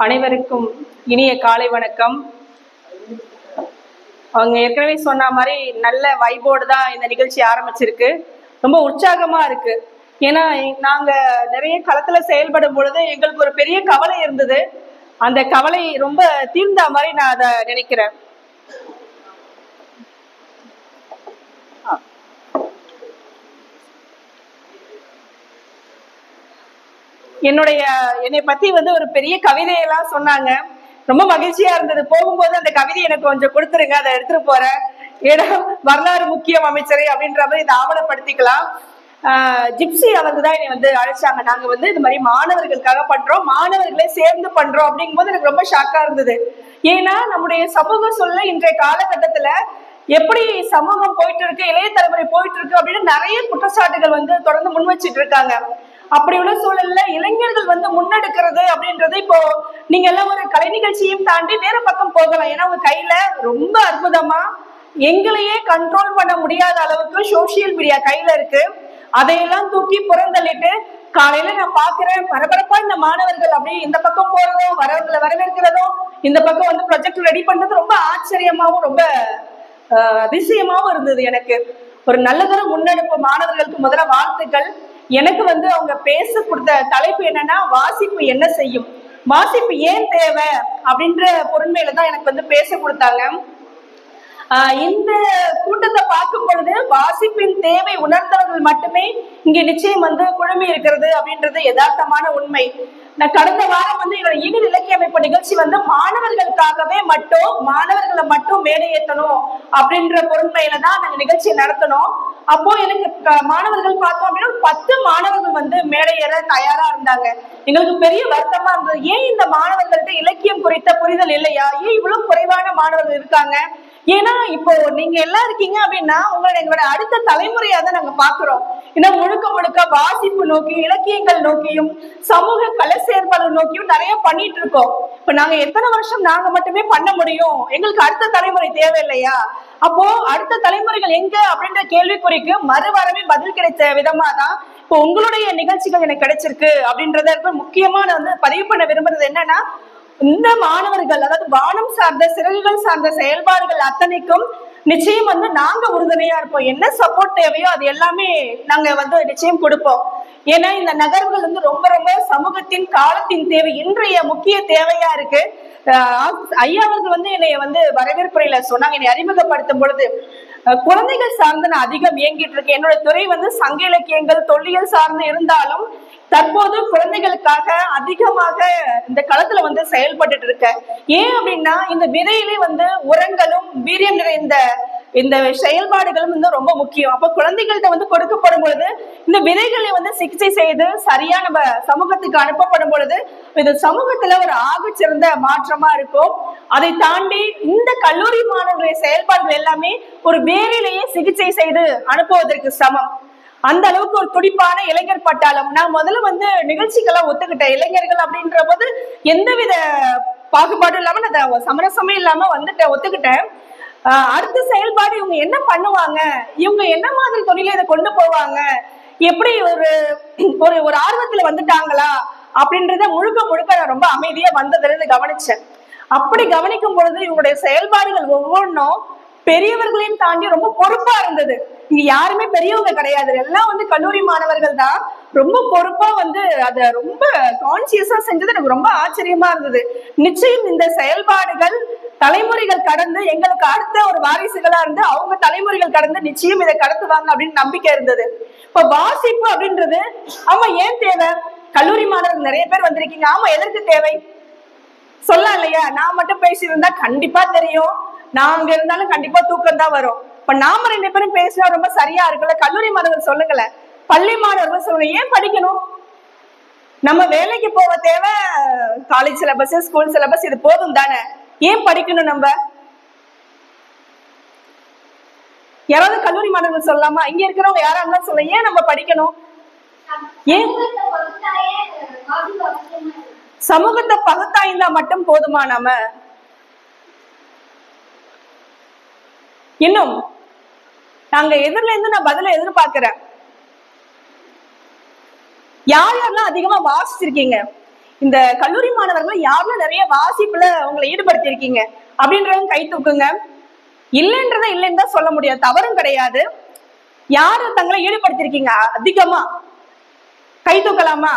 அனைவருக்கும் இனிய காலை வணக்கம். அவங்க ஏற்கனவே சொன்ன மாதிரி நல்ல வைபோடு தான் இந்த நிகழ்ச்சி ஆரம்பிச்சிருக்கு. ரொம்ப உற்சாகமா இருக்கு. ஏன்னா நாங்க நிறைய களத்துல செயல்படும் பொழுது எங்களுக்கு ஒரு பெரிய கவலை இருந்தது. அந்த கவலை ரொம்ப தீர்ந்த மாதிரி நான் அதை நினைக்கிறேன். என்னை பத்தி ஒரு பெரிய கவிதையெல்லாம் சொன்னாங்க. ரொம்ப மகிழ்ச்சியா இருந்தது. போகும்போது அந்த கவிதை எனக்கு கொஞ்சம் கொடுத்துருங்க, அதை எடுத்துட்டு போறேன். ஏன்னா வரலாறு முக்கியம் அமைச்சரை அப்படின்ற மாதிரி இதை ஆவணப்படுத்திக்கலாம். ஜிப்சி அவர்கள் தான் என்னை அழைச்சாங்க. நாங்க இது மாதிரி மாணவர்களுக்காக பண்றோம், மாணவர்களே சேர்ந்து பண்றோம் அப்படிங்கும் போது எனக்கு ரொம்ப ஷாக்கா இருந்தது. ஏன்னா நம்முடைய சமூக சூழல இன்றைய காலகட்டத்துல எப்படி சமூகம் போயிட்டு இருக்கு, இளைய தலைமுறை போயிட்டு இருக்கு அப்படின்னு நிறைய குற்றச்சாட்டுகள் தொடர்ந்து முன் வச்சிட்டு இருக்காங்க. அப்படி உள்ள சூழல்ல இளைஞர்கள் முன்னெடுக்கிறது அப்படின்றது இப்போ நீங்க எல்லாம் ஒரு கலை நிகழ்ச்சியும் தாண்டி வேற பக்கம் போகலாம். ஏன்னா உங்க கையில ரொம்ப அற்புதமா எங்களையே கண்ட்ரோல் பண்ண முடியாத அளவுக்கு சோசியல் மீடியா கையில இருக்கு. அதையெல்லாம் தூக்கி புறந்தள்ளிட்டு காலையில நான் பாக்குறேன் பரபரப்பா இந்த மாணவர்கள் அப்படியே இந்த பக்கம் போறதும் வரவேற்கிறதும் இந்த பக்கம் ப்ரொஜெக்ட் ரெடி பண்றது ரொம்ப ஆச்சரியமாவும் ரொம்ப அதிசயமாவும் இருந்தது. எனக்கு ஒரு நல்லதொரு முன்னெடுப்பு. மாணவர்களுக்கு முதல்ல வாழ்த்துக்கள். எனக்கு அவங்க பேச கொடுத்த தலைப்பு என்னன்னா, வாசிப்பு என்ன செய்யும், வாசிப்பு ஏன் தேவை அப்படின்ற பொறுமையில தான் எனக்கு பேச கொடுத்தாங்க. இந்த கூட்டத்தை பார்க்கும் பொழுது வாசிப்பின் தேவை உணர்ந்தவர்கள் மட்டுமே இங்க நிச்சயம் குழுமி இருக்கிறது அப்படின்றது யதார்த்தமான உண்மை. நான் கடந்த வாரம் என்னோட இனிய இலக்கிய அமைப்பு நிகழ்ச்சி மாணவர்களுக்காகவே மாணவர்களை மட்டும் மேடையேற்றணும் அப்படின்ற பொறுமையில தான் நாங்க நிகழ்ச்சி நடத்தணும். அப்போ எனக்கு மாணவர்கள் பார்த்தோம் அப்படின்னா 10 மாணவர்கள் மேடையேற தயாரா இருந்தாங்க. எங்களுக்கு பெரிய வருத்தமா இருந்தது. ஏன் இந்த மாணவர்கள்ட்ட இலக்கியம் குறித்த புரிதல் இல்லையா, ஏன் இவ்வளவு குறைவான மாணவர்கள் இருக்காங்க? ஏன்னா இப்போ நீங்க எல்லாம் இருக்கீங்க அப்படின்னா எங்களோட அடுத்த தலைமுறையா தான் நாங்க பாக்குறோம். ஏன்னா முழுக்க வாசிப்பு நோக்கி, இலக்கியங்கள் நோக்கியும், சமூக கலை செயற்பாடு நோக்கியும் நிறைய பண்ணிட்டு இருக்கோம். இப்ப நாங்க எத்தனை வருஷம் நாங்க மட்டுமே பண்ண முடியும்? எங்களுக்கு அடுத்த தலைமுறை தேவை இல்லையா? அப்போ அடுத்த தலைமுறைகள் எங்க அப்படின்ற கேள்விக்குறிக்கு மறுவாரமே பதில் கிடைச்ச விதமா தான் இப்போ உங்களுடைய நிகழ்ச்சிகள் எனக்கு கிடைச்சிருக்கு அப்படின்றத முக்கியமா நான் பதிவு பண்ண விரும்புறது என்னன்னா, இந்த மாணவர்கள் அதாவது வானம் சார்ந்த சிறகுகள் சார்ந்த செயல்பாடுகள் அத்தனைக்கும் நிச்சயம் நாங்க உறுதுணையா இருப்போம். என்ன சப்போர்ட் தேவையோ அது எல்லாமே நாங்க நிச்சயம் கொடுப்போம். ஏன்னா இந்த நகர்வுகள் ரொம்ப ரொம்ப சமூகத்தின் காலத்தின் தேவை, இன்றைய முக்கிய தேவையா இருக்கு. ஐயா அவர்கள் என்னை வரவேற்புரையில சொன்னாங்க. என்னை அறிமுகப்படுத்தும் பொழுது குழந்தைகள் சார்ந்து நான் அதிகம் இயங்கிட்டு இருக்கேன். என்னோட துறை சங்க இலக்கியங்கள், தொல்லியல் சார்ந்து இருந்தாலும் தற்போது குழந்தைகளுக்காக அதிகமாக இந்த களத்துல செயல்பட்டு இருக்க. ஏன் அப்படின்னா இந்த விதையிலே உரங்களும் வீரியம் நிறைந்த இந்த செயல்பாடுகளும் ரொம்ப முக்கியம். அப்ப குழந்தைகள்கிட்ட கொடுக்கப்படும் பொழுது இந்த விதைகளை சிகிச்சை செய்து சரியா நம்ம சமூகத்துக்கு அனுப்பப்படும் பொழுது இது சமூகத்துல ஒரு ஆகச்சிறந்த மாற்றமா இருக்கும். அதை தாண்டி இந்த கல்லூரி மாணவர்களுடைய செயல்பாடுகள் எல்லாமே ஒரு வேரிலேயே சிகிச்சை செய்து அனுப்புவதற்கு சமம். அந்த அளவுக்கு ஒரு துடிப்பான இளைஞர் பட்டாளம். நான் முதல்ல நிகழ்ச்சிகள்லாம் ஒத்துக்கிட்டேன். இளைஞர்கள் அப்படின்ற போது எந்தவித பாகுபாடும் இல்லாம நான் சமரசமே இல்லாம ஒத்துக்கிட்டேன். அடுத்த செயல்பாடு இவங்க என்ன பண்ணுவாங்க, இவங்க என்ன மாதிரி தொழிலை இதை கொண்டு போவாங்க, எப்படி ஒரு ஆர்வத்துல வந்துட்டாங்களா அப்படின்றத முழுக்க நான் ரொம்ப அமைதியா வந்ததுல கவனிச்சேன். அப்படி கவனிக்கும் பொழுது இவங்களுடைய செயல்பாடுகள் ஒவ்வொன்றும் பெரியவர்களையும் தாண்டி ரொம்ப பொறுப்பா இருந்தது. இங்க யாருமே பெரியவங்க கிடையாது, எல்லாம் கல்லூரி மாணவர்கள் தான். ரொம்ப பொறுப்பா அத ரொம்ப கான்சியஸா செஞ்சது எனக்கு ரொம்ப ஆச்சரியமா இருந்தது. நிச்சயம் இந்த செயல்பாடுகள் தலைமுறைகள் கடந்து எங்களுக்கு அடுத்த ஒரு வாரிசுகளா இருந்து அவங்க தலைமுறைகள் கடந்து நிச்சயம் இதை கடத்துவாங்க அப்படின்னு நம்பிக்கை இருந்தது. இப்ப வாசிப்பு அப்படின்றது ஆமா ஏன் தேவை? கல்லூரி மாணவர்கள் நிறைய பேர் வந்திருக்கீங்க. ஆமா எதற்கு தேவை சொல்லலாம் இல்லையா? நான் மட்டும் பேசியிருந்தா கண்டிப்பா தெரியும், நான் அங்க இருந்தாலும் கண்டிப்பா தூக்கம் தான் வரும். இப்ப நாம 2 பேரும் பேசினா ரொம்ப சரியா இருக்குல்ல? கல்லூரி மாணவர்கள் சொல்லுங்களேன், பள்ளி மாணவர்கள் சொல்லுங்க, ஏன் படிக்கணும்? நம்ம வேலைக்கு போக தேவை காலேஜ் சிலபஸ், ஸ்கூல் சிலபஸ், இது போதும் தானே? ஏன் படிக்கணும்? நம்ம யாராவது கல்லூரி மாணவர்கள் சொல்லலாமா? இங்க இருக்கிறவங்க யாரா இருந்தாலும் சொல்ல, ஏன் நம்ம படிக்கணும்? ஏன் சமூகத்தை பகுத்தாய்ந்தா மட்டும் போதுமா? நாம இன்னும் நாங்க எதிரில இருந்து நான் பதில எதிர்பார்க்கிறேன். யாரெல்லாம் அதிகமா வாசிச்சிருக்கீங்க? இந்த கல்லூரி மாணவர்கள் யாரும் நிறைய வாசிப்புல உங்களை ஈடுபடுத்தி இருக்கீங்க அப்படின்றதும் கை தூக்குங்க. இல்லைன்றத இல்லைன்னு தான் சொல்ல முடியாது, தவறும் கிடையாது. யாரு தங்களை ஈடுபடுத்திருக்கீங்க அதிகமா? கை தூக்கலாமா?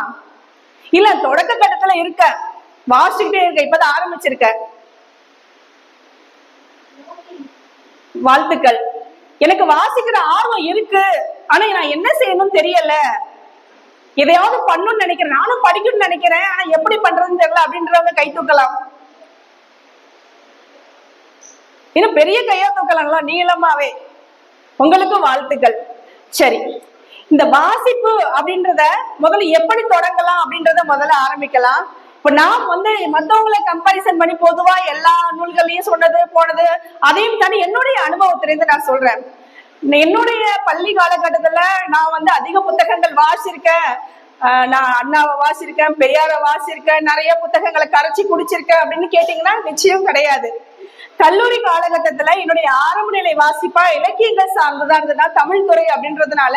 இல்ல தொடக்க கட்டத்துல இருக்க, வாசிக்கிட்டே இருக்க, இப்பதான் ஆரம்பிச்சிருக்க, வாழ்த்துக்கள். எனக்கு வாசிக்கிற ஆர்வம் இருக்கு, ஆனா நான் என்ன செய்யணும்னு தெரியல, எதையாவது பண்ணணும்னு நினைக்கிறேன், நானும் படிக்கணும்னு நினைக்கிறேன், ஆனா எப்படி பண்றதுன்னு தெரியல அப்படின்றவங்க கை தூக்கலாம். இன்னும் பெரிய கையா தூக்கலாங்களா, நீளமாவே. உங்களுக்கும் வாழ்த்துக்கள். சரி, இந்த வாசிப்பு அப்படின்றத முதல்ல எப்படி தொடங்கலாம் அப்படின்றத முதல்ல ஆரம்பிக்கலாம். இப்ப நான் மத்தவங்களை கம்பாரிசன் பண்ணி பொதுவா எல்லா நூல்களையும் சொன்னது போனது அதையும் தாண்டி என்னுடைய அனுபவத்திலிருந்து நான் சொல்றேன். என்னுடைய பள்ளி காலகட்டத்துல நான் அதிக புத்தகங்கள் வாசிச்சிருக்கேன். நான் அண்ணாவை வாசிச்சிருக்கேன், பெரியாரை வாசிச்சிருக்கேன், நிறைய புத்தகங்களை கரைச்சி குடிச்சிருக்கேன் அப்படின்னு கேட்டீங்கன்னா நிச்சயம் கிடையாது. கல்லூரி காலகட்டத்துல என்னுடைய ஆரம்ப நிலை வாசிப்பா இலக்கியங்கள் சார்ந்துதான் இருந்ததுனா, தமிழ் துறை அப்படின்றதுனால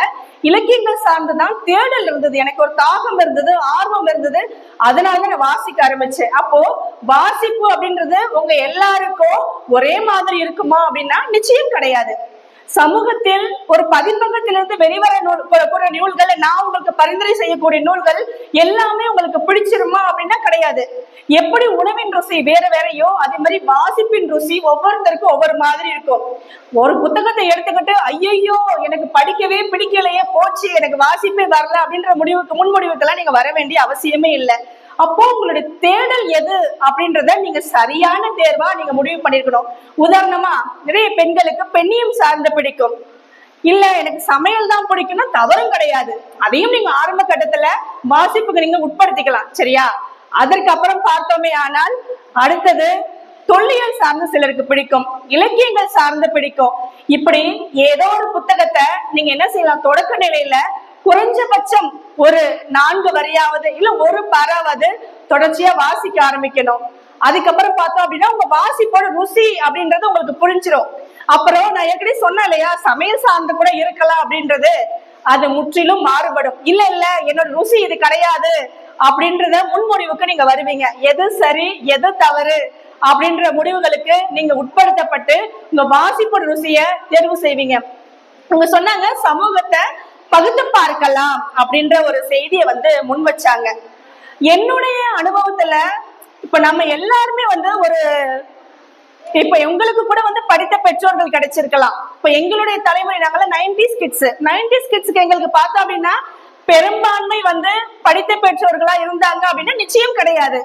இலக்கியங்கள் சார்ந்துதான் தேடல் இருந்தது, எனக்கு ஒரு தாகம் இருந்தது, ஆர்வம் இருந்தது, அதனால நான் வாசிக்க ஆரம்பிச்சேன். அப்போ வாசிப்பு அப்படின்றது உங்க எல்லாருக்கும் ஒரே மாதிரி இருக்குமா அப்படின்னா நிச்சயம் கிடையாது. சமூகத்தில் ஒரு பதிப்பகத்திலிருந்து வெளிவர நூல்கள், நான் உங்களுக்கு பரிந்துரை செய்யக்கூடிய நூல்கள் எல்லாமே உங்களுக்கு பிடிச்சிருமா அப்படின்னா கிடையாது. எப்படி உணவின் ருசி வேற வேறையோ அதே மாதிரி வாசிப்பின் ருசி ஒவ்வொருத்தருக்கும் ஒவ்வொரு மாதிரி இருக்கும். ஒரு புத்தகத்தை எடுத்துக்கிட்டு ஐயோ எனக்கு படிக்கவே பிடிக்கலையே, போச்சு, எனக்கு வாசிப்பே வரல அப்படின்ற முன்முடிவுக்கெல்லாம் நீங்க வர வேண்டிய அவசியமே இல்லை. அப்போ உங்களுடைய தேடல் எது அப்படின்றத நீங்க சரியான தேர்வா நீங்க முடிவு பண்ணிருக்கணும். உதாரணமா நிறைய பெண்களுக்கு பெண்ணியம் சார்ந்த பிடிக்கும், இல்ல எனக்கு சமையல் தான் பிடிக்கும்னா தவறும் கிடையாது, அதையும் நீங்க ஆரம்ப கட்டத்துல வாசிப்புக்கு நீங்க உட்படுத்திக்கலாம். சரியா? அதற்கு அப்புறம் பார்த்தோமே ஆனால் அடுத்தது தொல்லியல் சார்ந்த சிலருக்கு பிடிக்கும், இலக்கியங்கள் சார்ந்து பிடிக்கும். இப்படி ஏதோ ஒரு புத்தகத்தை நீங்க என்ன செய்யலாம், தொடக்க நிலையில குறைஞ்சபட்சம் ஒரு 4 வரியாவது இல்ல ஒரு பராவது தொடர்ச்சியா வாசிக்க ஆரம்பிக்கணும். அதுக்கப்புறம் பார்த்தோம் அப்படின்னா உங்க வாசிப்போட ருசி அப்படின்றது உங்களுக்கு புரிஞ்சிடும். அப்புறம் நான் ஏற்கனவே சொன்னேன் இல்லையா, சமையல் சார்ந்து கூட இருக்கலாம் அப்படின்றது, அது முற்றிலும் மாறுபடும். இல்ல என்னோட ருசி இது கிடையாது அப்படின்றத முன்முடிவுக்கு நீங்க வருவீங்க. எது சரி எது தவறு அப்படின்ற முடிவுகளுக்கு நீங்க உட்படுத்தப்பட்டு உங்க வாசிப்போட ருசிய தேர்வு செய்வீங்க. அவங்க சொன்னாங்க சமூகத்தை பகுத்து பார்க்கலாம் அப்படின்ற ஒரு செய்தியை முன் வச்சாங்க. என்னுடைய அனுபவத்துல இப்ப நம்ம எல்லாருமே ஒரு இப்ப எங்களுக்கு கூட படித்த பெற்றோர்கள் கிடைச்சிருக்கலாம். இப்ப எங்களுடைய தலைமுறை நாங்கள 90s கிட்ஸ்க்கு எங்களுக்கு பார்த்தோம் அப்படின்னா பெரும்பான்மை படித்த பெற்றோர்களா இருந்தாங்க அப்படின்னா நிச்சயம் கிடையாது.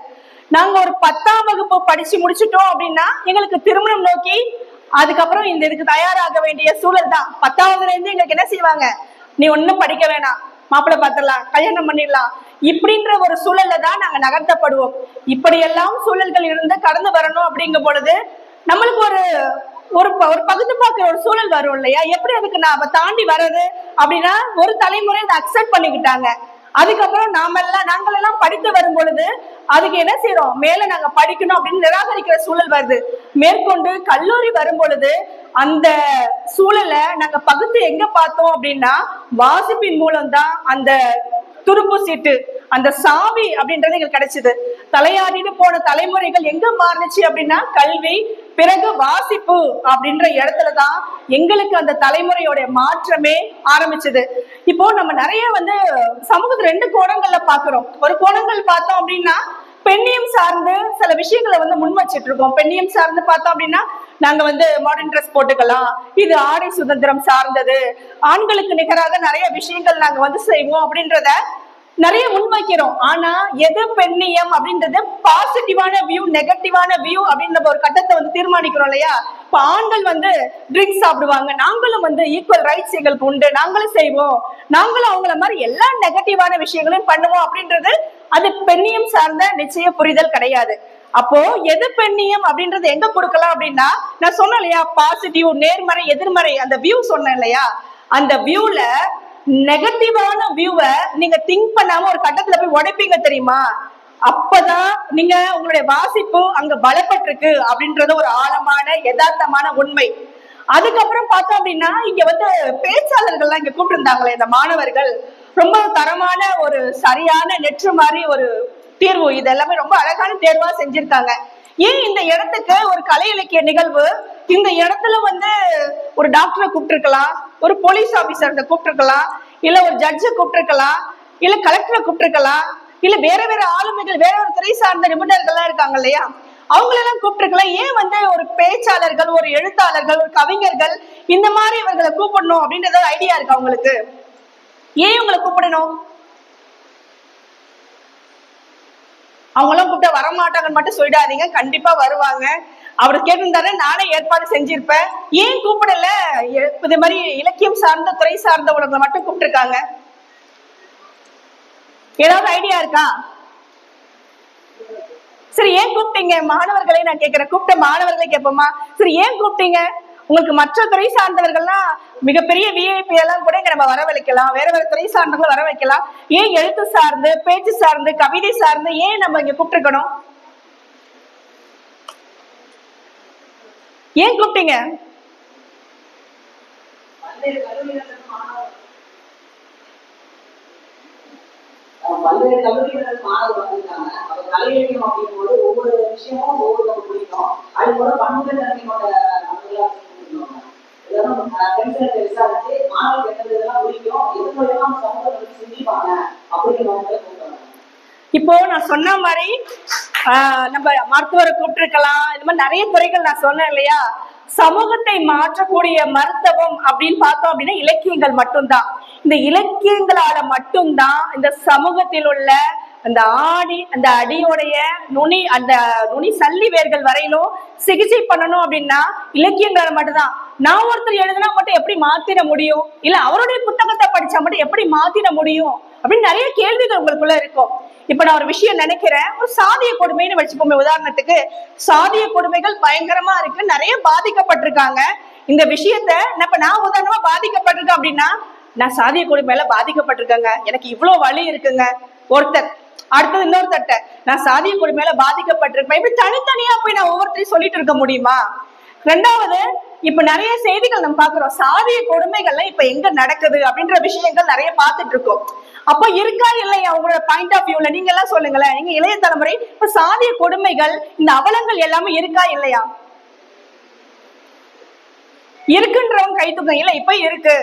நாங்க ஒரு 10ஆம் வகுப்பு படிச்சு முடிச்சுட்டோம் அப்படின்னா எங்களுக்கு திருமணம் நோக்கி அதுக்கப்புறம் இதுக்கு தயாராக வேண்டிய சூழல் தான். 10ஆவதுல இருந்து எங்களுக்கு என்ன செய்வாங்க, நீ ஒன்னும் படிக்க வேணாம், மாப்பிள்ளை பார்த்துடலாம், கல்யாணம் பண்ணிடலாம், இப்படின்ற ஒரு சூழல்ல தான் நாங்க நகர்த்தப்படுவோம். இப்படியெல்லாம் சூழல்கள் இருந்து கடந்து வரணும் அப்படிங்கும் பொழுது நம்மளுக்கு ஒரு பகுத்து பார்க்கிற ஒரு சூழல் வரும் இல்லையா. எப்படி அதுக்கு நாம தாண்டி வர்றது அப்படின்னா ஒரு தலைமுறை அதை அக்செப்ட் பண்ணிக்கிட்டாங்க. அதுக்கப்புறம் நாங்களெல்லாம் படித்து வரும் பொழுது அதுக்கு என்ன செய்யறோம், மேல நாங்க படிக்கணும் அப்படின்னு நிராகரிக்கிற சூழல் வருது. மேற்கொண்டு கல்லூரி வரும் பொழுது அந்த சூழலை நாங்க பகுத்து எங்க பார்த்தோம் அப்படின்னா வாசிப்பின் மூலம் தான் அந்த துருப்பு சீட்டு, அந்த சாவி அப்படின்றது எங்களுக்கு கிடைச்சது. தலையாடிட்டு போன தலைமுறைகள் எங்க மாறுச்சு அப்படின்னா கல்வி, பிறகு வாசிப்பு அப்படின்ற இடத்துலதான் எங்களுக்கு அந்த தலைமுறையோட மாற்றமே ஆரம்பிச்சது. இப்போ நம்ம நிறைய சமூகத்துல 2 கோணங்கள்ல பாக்குறோம். ஒரு கோணங்கள் பார்த்தோம் அப்படின்னா பெண்ணியம் சார்ந்து சில விஷயங்களை முன் வச்சிட்டு இருக்கோம். பெண்ணியம் சார்ந்து பார்த்தோம் அப்படின்னா நாங்க மாடர்ன் ட்ரெஸ் போட்டுக்கலாம், இது ஆடை சுதந்திரம் சார்ந்தது, ஆண்களுக்கு நிகராக நிறைய விஷயங்கள் நாங்க செய்வோம் அப்படின்றத நிறைய முன்வைக்கிறோம். ஆனா எது பெண்ணியம் அப்படின்றது பாசிட்டிவான வியூ, நெகட்டிவான வியூ அப்படின்ற ஒரு கட்டத்தை தீர்மானிக்கிறோம் இல்லையா. இப்ப ஆண்கள் ட்ரிங்க்ஸ் சாப்பிடுவாங்க, நாங்களும் ஈக்குவல் ரைட்ஸ் எங்களுக்கு உண்டு, நாங்களும் செய்வோம், நாங்களும் அவங்கள மாதிரி எல்லா நெகட்டிவான விஷயங்களையும் பண்ணுவோம் அப்படின்றது அது பெண்ணியம் சார்ந்த நிச்சய புரிதல் கிடையாது. அப்போ எது பெண்ணியம் அப்படின்றது எங்க கொடுக்கலாம் அப்படின்னா நான் சொன்னேன் இல்லையா, பாசிட்டிவ், நேர்மறை, எதிர்மறை, அந்த வியூ சொன்னேன் இல்லையா, அந்த வியூல நெகட்டிவான வியூவை நீங்க திங்க் பண்ணாம ஒரு கட்டத்துல போய் உடைப்பீங்க தெரியுமா. அப்பதான் நீங்க உங்களுடைய வாசிப்பு அங்க பலப்பட்டிருக்கு அப்படின்றது ஒரு ஆழமான யதார்த்தமான உண்மை. அதுக்கப்புறம் பார்த்தோம் அப்படின்னா இங்க பேச்சாளர்கள்லாம் இங்க கூப்பிட்டு இருந்தாங்களே இந்த மாணவர்கள், ரொம்ப தரமான ஒரு சரியான நெற்று மாதிரி ஒரு தீர்வு இது எல்லாமே ரொம்ப அழகான தேர்வா செஞ்சிருக்காங்க. ஏன் இந்த இடத்துக்கு ஒரு கலை இலக்கிய நிகழ்வு, இந்த இடத்துல வந்து ஒரு டாக்டரை கூப்பிட்டுருக்கலாம், ஒரு போலீஸ் ஆபீசரை கூப்பிட்டுருக்கலாம், இல்ல ஒரு ஜட்ஜை கூப்பிட்டுருக்கலாம், இல்ல கலெக்டரை கூப்பிட்டுருக்கலாம், இல்ல வேற வேற ஆளுமைகள் வேற ஒரு துறை சார்ந்த நிபுணர்கள்லாம் இருக்காங்க இல்லையா, அவங்களெல்லாம் கூப்பிட்டுருக்கலாம். ஏன் வந்து ஒரு பேச்சாளர்கள், ஒரு எழுத்தாளர்கள், ஒரு கவிஞர்கள் இந்த மாதிரி இவர்களை கூப்பிடணும் அப்படின்றது ஐடியா இருக்கு அவங்களுக்கு? ஏன் இவங்களை கூப்பிடணும்? அவங்களாம் கூப்பிட்டா வரமாட்டாங்கன்னு மட்டும் சொல்லிடாதீங்க, கண்டிப்பா வருவாங்க. அவர் கேட்டிருந்தாரு, நானே ஏற்பாடு செஞ்சிருப்பேன். ஏன் கூப்பிடல? இது மாதிரி இலக்கியம் சார்ந்த துறை சார்ந்தவங்களை மட்டும் கூப்பிட்டுருக்காங்க. ஏதாவது ஐடியா இருக்கா? சரி, ஏன் கூப்பிட்டீங்க? மாணவர்களை நான் கேட்கிறேன், கூப்பிட்ட மாணவர்களை கேட்போமா? சரி, ஏன் கூப்பிட்டீங்க? உங்களுக்கு மற்ற துறை சார்ந்தவர்கள்லாம் மிகப்பெரிய விஐபி எல்லாம் கூட இங்க நம்ம வரவழைக்கலாம், வேற வேற துறை சார்ந்தவங்களை வர வைக்கலாம். ஏன் எழுத்து சார்ந்து, பேச்சு சார்ந்து, கவிதை சார்ந்து ஏன் நம்ம இங்க கூப்பிட்டுருக்கணும்? ஏன் கூப்பிட்டீங்க? பல்வேறு கல்லூரிகள் மாணவர் வந்திருக்காங்க. அப்ப கலை இலக்கியம் அப்படிங்கும்போது ஒவ்வொரு விஷயமும் ஒவ்வொருத்தவங்க பிடிக்கும். அது கூட பண்புகள் தன்மை கொண்ட நபர்களாக இதெல்லாம் விசாரிச்சு மாணவர்கள் எல்லாம் பிடிக்கும், இது மூலமா சமூகத்தை சிந்திப்பாங்க அப்படிங்கிறவங்களே கூப்பிடுறாங்க. இப்போ நான் சொன்ன மாதிரி நம்ம மருத்துவரை கூப்பிட்டுருக்கலாம், இந்த மாதிரி நிறைய துறைகள் நான் சொன்னேன் இல்லையா. சமூகத்தை மாற்றக்கூடிய மருத்துவம் அப்படின்னு பார்த்தோம் அப்படின்னா இலக்கியங்கள் மட்டும்தான். இந்த இலக்கியங்களால மட்டும்தான் இந்த சமூகத்தில் உள்ள அந்த அந்த அடியோடைய அந்த நுனி சல்லி வேர்கள் வரையிலும் சிகிச்சை பண்ணணும் அப்படின்னா இலக்கியங்களால மட்டும்தான். நான் ஒருத்தர் எழுதுனா மட்டும் எப்படி மாத்திர முடியும், இல்ல அவருடைய புத்தகத்தை படிச்சா மட்டும் எப்படி மாத்திர முடியும் அப்படின்னு நிறைய கேள்விகள் உங்களுக்குள்ள இருக்கும். இப்ப நான் ஒரு விஷயம் நினைக்கிறேன், ஒரு சாதிய கொடுமைன்னு வச்சுப்போமே. உதாரணத்துக்கு சாதிய கொடுமைகள் பயங்கரமா இருக்கு, நிறைய பாதிக்கப்பட்டிருக்காங்க. இந்த விஷயத்த நான் உதாரணமா பாதிக்கப்பட்டிருக்கேன் அப்படின்னா, நான் சாதிய கொடுமையில பாதிக்கப்பட்டிருக்கேங்க, எனக்கு இவ்வளவு வலி இருக்குங்க ஒருத்தர், அடுத்தது இன்னொருத்தட்ட நான் சாதிய கொடுமையில பாதிக்கப்பட்டிருக்கேன், இப்படி தனித்தனியா போய் நான் ஒவ்வொருத்தரையும் சொல்லிட்டு இருக்க முடியுமா? ரெண்டாவது, இப்ப நிறைய செய்திகள் நம்ம பாக்குறோம், சாதிய கொடுமைகள்ல இப்ப எங்க நடக்குது அப்படின்ற விஷயங்கள் நிறைய பார்த்துட்டு இருக்கோம். அப்ப இருக்கா இல்லையா உங்களோட பாயிண்ட் ஆஃப் வியூல நீங்க எல்லாம் சொல்லுங்களேன். நீங்க இளைய தலைமுறை, இப்ப சாதிய கொடுமைகள் இந்த அவலங்கள் எல்லாமே இருக்கா இல்லையா? இருக்குன்றவங்க கை தூக்கம். இல்ல இப்ப இருக்கு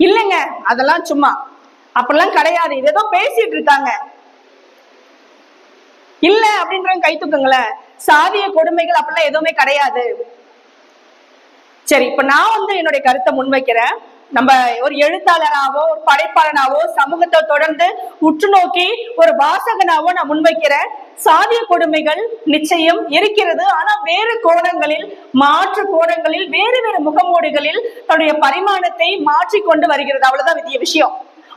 இல்லைங்க, அதெல்லாம் சும்மா அப்படிலாம் கிடையாது, இது ஏதோ பேசிட்டு இருக்காங்க இல்ல அப்படின்றவங்க கை தூக்குங்களேன். சாதிய கொடுமைகள் அப்படிலாம் எதுவுமே கிடையாது. சரி, இப்ப நான் வந்து என்னுடைய கருத்தை முன்வைக்கிறேன். நம்ம ஒரு எழுத்தாளராவோ ஒரு படைப்பாளனாவோ சமூகத்தை தொடர்ந்து உற்று நோக்கி ஒரு வாசகனாவோ நான் முன்வைக்கிறேன். சாதிய கொடுமைகள் நிச்சயம் இருக்கிறது, ஆனா வேறு கோணங்களில், மாற்று கோணங்களில், வேறு வேறு முகமூடிகளில் தன்னுடைய பரிமாணத்தை மாற்றிக்கொண்டு வருகிறது. அவ்வளவுதான் விதிய விஷயம்.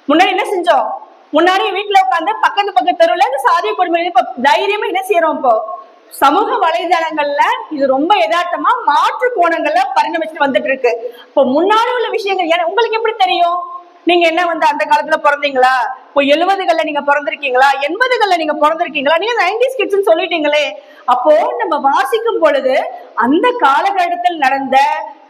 முன்னாடி என்ன செஞ்சோம்? முன்னாடி வீட்டுல உட்காந்து பக்கத்து தெருவுல இந்த சாதிய கொடுமைகள் இப்ப தைரியமா என்ன செய்யறோம்? இப்போ சமூக வலைதளங்கள்ல இது ரொம்ப யதார்த்தமா மாற்று கோணங்கள்ல பரிணமிச்சுட்டு வந்துட்டு இருக்கு. இப்போ முன்னாடி உள்ள விஷயங்கள் ஏன்னா உங்களுக்கு எப்படி தெரியும்? நீங்க என்ன வந்து அந்த காலத்துல பிறந்தீங்களா? இப்போ 70கள்ல நீங்க பிறந்திருக்கீங்களா? 80கள்ல நீங்க பிறந்திருக்கீங்களா? நீங்க 90s கிட்ஸ்ன்னு சொல்லிட்டீங்களே. அப்போ நம்ம வாசிக்கும் பொழுது அந்த காலகட்டத்தில் நடந்த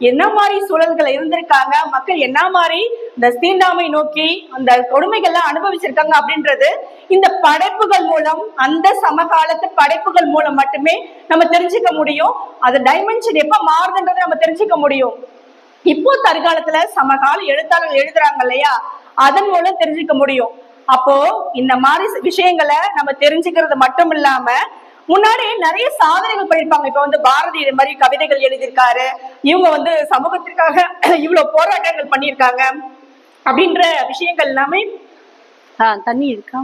என்ன மாதிரி சூழல்கள் இருந்திருக்காங்க, மக்கள் என்ன மாதிரி இந்த தீண்டாமை நோக்கி அந்த கொடுமைகள்லாம் அனுபவிச்சிருக்காங்க அப்படின்றது இந்த படைப்புகள் மூலம், அந்த சமகாலத்து படைப்புகள் மூலம் மட்டுமே நம்ம தெரிஞ்சுக்க முடியும். அது டைமென்ஷன் எப்ப மாறுதுன்றதை நம்ம தெரிஞ்சுக்க முடியும். இப்போ தற்காலத்துல சமகால எழுத்தாளர்கள் எழுதுறாங்க இல்லையா, அதன் மூலம் தெரிஞ்சுக்க முடியும். அப்போ இந்த மாதிரி விஷயங்களை நம்ம தெரிஞ்சுக்கிறது மட்டும் இல்லாம முன்னாடி நிறைய சாதனைகள் பண்ணிருப்பாங்க. இப்ப வந்து பாரதி இது மாதிரி கவிதைகள் எழுதியிருக்காரு, இவங்க வந்து சமூகத்திற்காக இவ்வளவு போராட்டங்கள் பண்ணியிருக்காங்க அப்படின்ற விஷயங்கள் எல்லாமே தண்ணி இருக்கா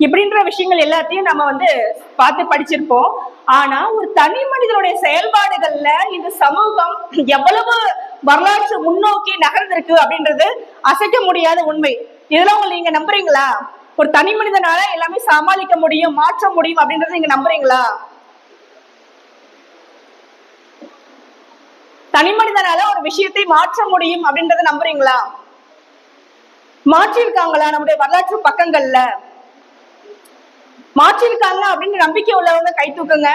இப்படின்ற விஷயங்கள் எல்லாத்தையும் நம்ம வந்து பார்த்து படிச்சிருப்போம். ஆனா ஒரு தனி மனிதனுடைய செயல்பாடுகள்ல இந்த சமூகம் எவ்வளவு வரலாற்று முன்னோக்கி நகர்ந்திருக்கு அப்படின்றது அசைக்க முடியாத உண்மை. இதெல்லாம் உங்களுக்கு நீங்க நம்புறீங்களா? ஒரு தனி மனிதனால எல்லாமே சமாளிக்க முடியும், மாற்ற முடியும் அப்படின்றத நீங்க நம்புறீங்களா? தனி மனிதனால ஒரு விஷயத்தை மாற்ற முடியும் அப்படின்றத நம்புறீங்களா? மாற்றிருக்காங்களா? நம்முடைய வரலாற்று பக்கங்கள்ல மாற்றிருக்காங்க அப்படின்னு நம்பிக்கை உள்ளவங்க கை தூக்குங்க.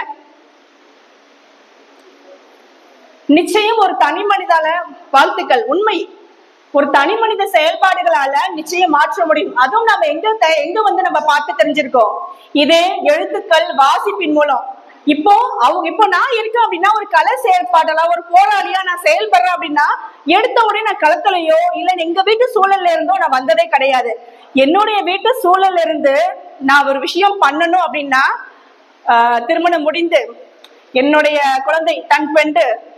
நிச்சயம் ஒரு தனி மனிதால வாழ்த்துக்கள். உண்மை ஒரு தனி மனித செயல்பாடுகளால நிச்சயம் மாற்ற முடியும். அதுவும் நம்ம எங்க வந்து நம்ம பார்த்து தெரிஞ்சிருக்கோம். இதே எழுத்துக்கள் வாசிப்பின் மூலம் இப்போ நான் இருக்கேன் அப்படின்னா ஒரு கலை செயல்பாடுல ஒரு போராளியா நான் செயல்படுறேன் அப்படின்னா எடுத்த உடனே நான் களத்திலையோ இல்ல எங்க வீட்டு சூழல்ல இருந்தோ நான் வந்ததே கிடையாது. என்னுடைய வீட்டு சூழல்ல இருந்து நான் ஒரு விஷயம் பண்ணணும் அப்படின்னா திருமணம் முடிந்து என்னுடைய குழந்தை